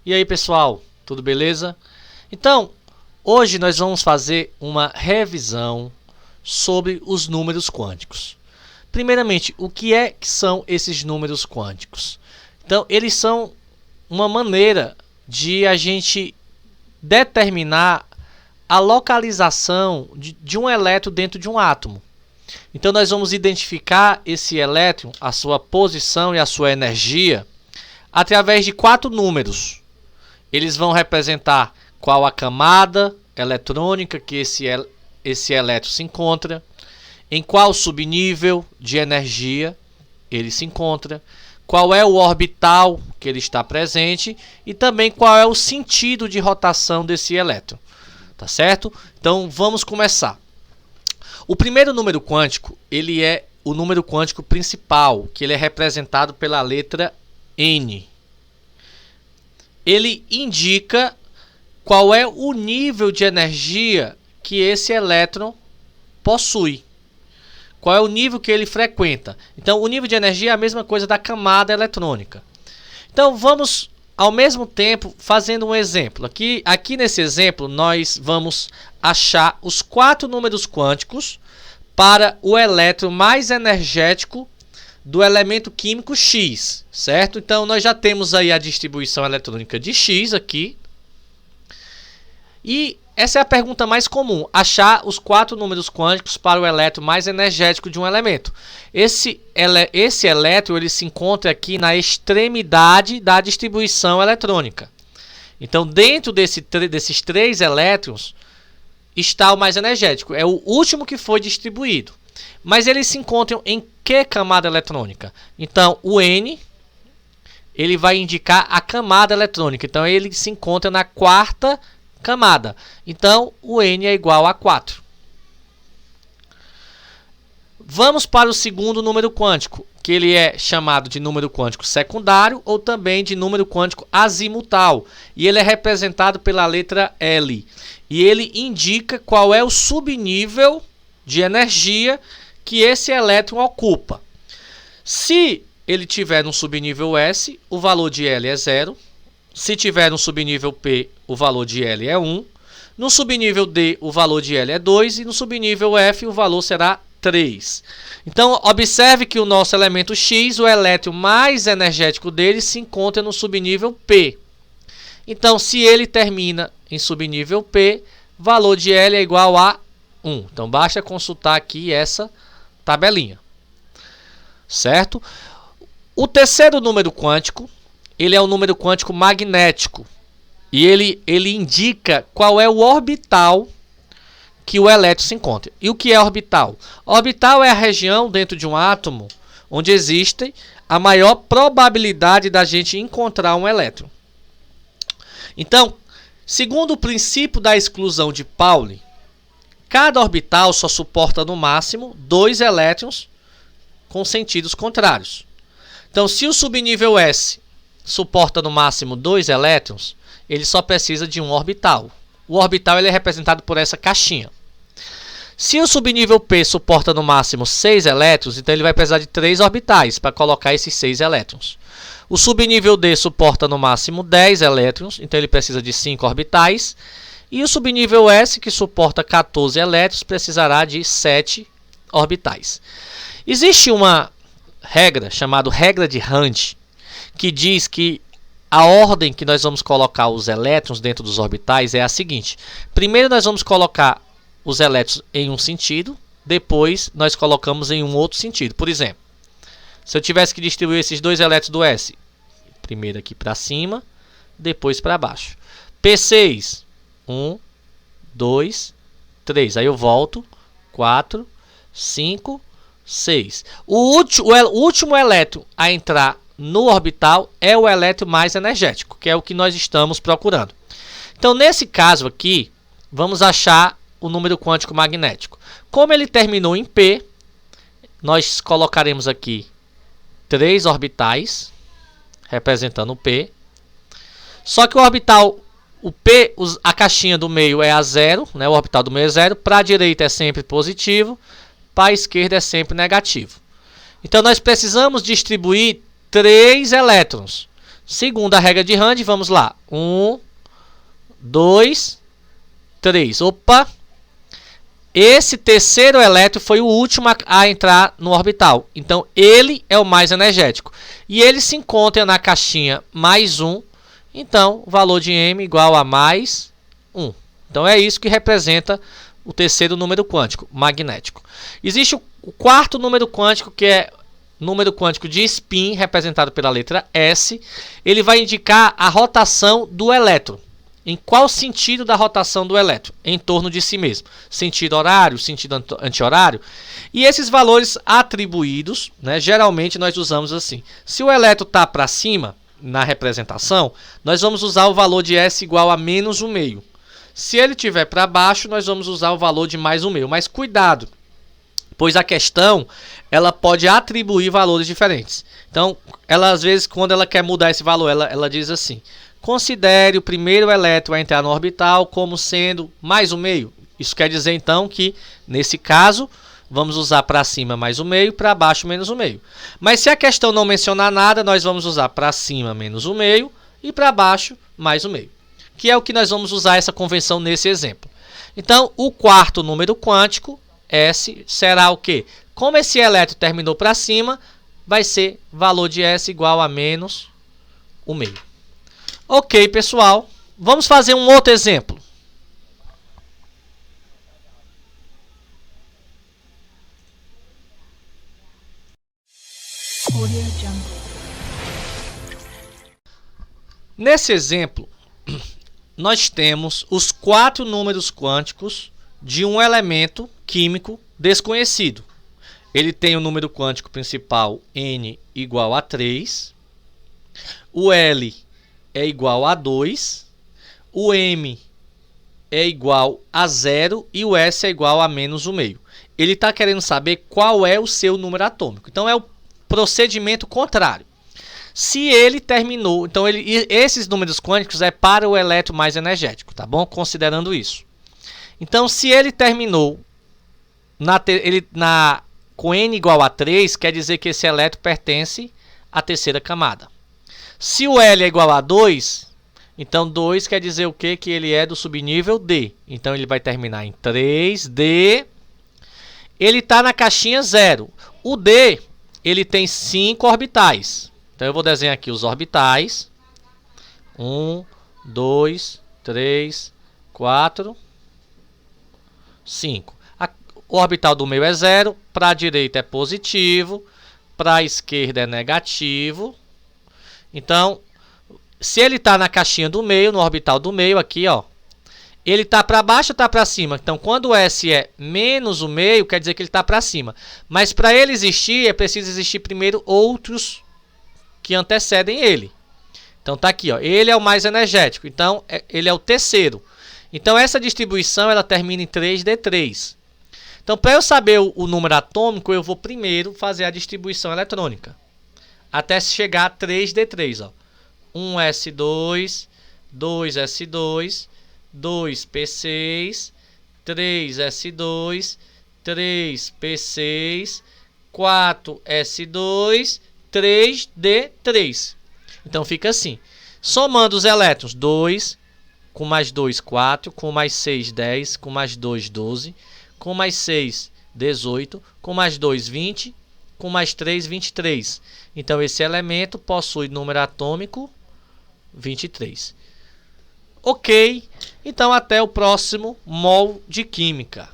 E aí, pessoal, tudo beleza? Então, hoje nós vamos fazer uma revisão sobre os números quânticos. Primeiramente, o que são esses números quânticos? Então, eles são uma maneira de a gente determinar a localização de um elétron dentro de um átomo. Então, nós vamos identificar esse elétron, a sua posição e a sua energia, através de 4 números. Eles vão representar qual a camada eletrônica que esse elétron se encontra, em qual subnível de energia ele se encontra, qual é o orbital que ele está presente e também qual é o sentido de rotação desse elétron. Tá certo? Então vamos começar. O primeiro número quântico, ele é o número quântico principal, que ele é representado pela letra N. Ele indica qual é o nível de energia que esse elétron possui. Qual é o nível que ele frequenta. Então, o nível de energia é a mesma coisa da camada eletrônica. Então, vamos, ao mesmo tempo, fazendo um exemplo. Aqui nesse exemplo, nós vamos achar os 4 números quânticos para o elétron mais energético do elemento químico X, certo? Então, nós já temos aí a distribuição eletrônica de X aqui. E essa é a pergunta mais comum, achar os 4 números quânticos para o elétron mais energético de um elemento. Esse elétron ele se encontra aqui na extremidade da distribuição eletrônica. Então, dentro desses 3 elétrons, está o mais energético. É o último que foi distribuído. Mas eles se encontram em que camada eletrônica? Então, o N ele vai indicar a camada eletrônica. Então, ele se encontra na 4ª camada. Então, o N é igual a 4. Vamos para o segundo número quântico, que ele é chamado de número quântico secundário ou também de número quântico azimutal. E ele é representado pela letra L. E ele indica qual é o subnível de energia que esse elétron ocupa. Se ele tiver um subnível S, o valor de L é 0. Se tiver um subnível P, o valor de L é 1. No subnível D, o valor de L é 2. E no subnível F, o valor será 3. Então, observe que o nosso elemento X, o elétron mais energético dele, se encontra no subnível P. Então, se ele termina em subnível P, valor de L é igual a 1. Então, basta consultar aqui essa tabelinha. Certo? O terceiro número quântico, ele é o número quântico magnético. E ele indica qual é o orbital que o elétron se encontra. E o que é orbital? Orbital é a região dentro de um átomo onde existe a maior probabilidade da gente encontrar um elétron. Então, segundo o princípio da exclusão de Pauli, cada orbital só suporta no máximo 2 elétrons com sentidos contrários. Então, se o subnível S suporta no máximo 2 elétrons, ele só precisa de um orbital. O orbital ele é representado por essa caixinha. Se o subnível P suporta no máximo 6 elétrons, então ele vai precisar de 3 orbitais para colocar esses 6 elétrons. O subnível D suporta no máximo 10 elétrons, então ele precisa de 5 orbitais. E o subnível S, que suporta 14 elétrons, precisará de 7 orbitais. Existe uma regra chamada regra de Hund, que diz que a ordem que nós vamos colocar os elétrons dentro dos orbitais é a seguinte. Primeiro nós vamos colocar os elétrons em um sentido, depois nós colocamos em um outro sentido. Por exemplo, se eu tivesse que distribuir esses 2 elétrons do S, primeiro aqui para cima, depois para baixo. P6, 1, 2, 3. Aí eu volto, 4, 5, 6. O último elétron a entrar no orbital é o elétron mais energético, que é o que nós estamos procurando. Então, nesse caso aqui, vamos achar o número quântico magnético. Como ele terminou em P, nós colocaremos aqui 3 orbitais, representando o P. Só que o orbital, o P, a caixinha do meio é a 0, né? O orbital do meio é 0. Para a direita é sempre positivo, para a esquerda é sempre negativo. Então, nós precisamos distribuir 3 elétrons. Segundo a regra de Rand, vamos lá. 1, 2, 3. Opa! Esse terceiro elétron foi o último a entrar no orbital. Então, ele é o mais energético. E ele se encontra na caixinha mais 1. Então, o valor de M igual a mais 1. Então, é isso que representa o terceiro número quântico, magnético. Existe o quarto número quântico, que é número quântico de spin, representado pela letra S. Ele vai indicar a rotação do elétron. Em qual sentido da rotação do elétron? Em torno de si mesmo. Sentido horário, sentido anti-horário. E esses valores atribuídos, né, geralmente nós usamos assim. Se o elétron está para cima, na representação, nós vamos usar o valor de S igual a menos 1/2. Se ele estiver para baixo, nós vamos usar o valor de mais 1/2. Mas cuidado, pois a questão ela pode atribuir valores diferentes. Então, ela às vezes, quando ela quer mudar esse valor, ela diz assim: considere o primeiro elétron a entrar no orbital como sendo mais 1/2. Isso quer dizer, então, que, nesse caso, vamos usar para cima mais 1/2, para baixo menos 1/2. Mas se a questão não mencionar nada, nós vamos usar para cima menos 1/2 e para baixo mais 1/2. Que é o que nós vamos usar essa convenção nesse exemplo. Então, o quarto número quântico, S, será o quê? Como esse elétron terminou para cima, vai ser valor de S igual a menos 1/2. Ok, pessoal. Vamos fazer um outro exemplo. Nesse exemplo, nós temos os 4 números quânticos de um elemento químico desconhecido. Ele tem o número quântico principal N igual a 3, o L é igual a 2, o M é igual a 0 e o S é igual a menos 1/2. Ele está querendo saber qual é o seu número atômico. Então, é o procedimento contrário. Se ele terminou, então esses números quânticos é para o elétron mais energético, tá bom? Considerando isso. Então, se ele terminou com N igual a 3, quer dizer que esse elétron pertence à terceira camada. Se o L é igual a 2, então 2 quer dizer o quê? Que ele é do subnível D. Então, ele vai terminar em 3D. Ele está na caixinha 0. O D, ele tem 5 orbitais. Então, eu vou desenhar aqui os orbitais. 1, 2, 3, 4, 5. O orbital do meio é 0. Para a direita é positivo. Para a esquerda é negativo. Então, se ele está na caixinha do meio, no orbital do meio, aqui, ó, ele está para baixo ou está para cima? Então, quando o S é menos 1/2, quer dizer que ele está para cima. Mas para ele existir, é preciso existir primeiro outros que antecedem ele. Então, tá aqui, ó, ele é o mais energético. Então, ele é o terceiro. Então, essa distribuição ela termina em 3D3. Então, para eu saber o número atômico, eu vou primeiro fazer a distribuição eletrônica. Até chegar a 3D3, ó. 1s2, 2s2, 2p6, 3s2, 3p6, 4s2, 3d3. Então fica assim. Somando os elétrons, 2, com mais 2, 4, com mais 6, 10, com mais 2, 12, com mais 6, 18, com mais 2, 20, com mais 3, 23. Então, esse elemento possui número atômico 23. Ok, então até o próximo mol de química.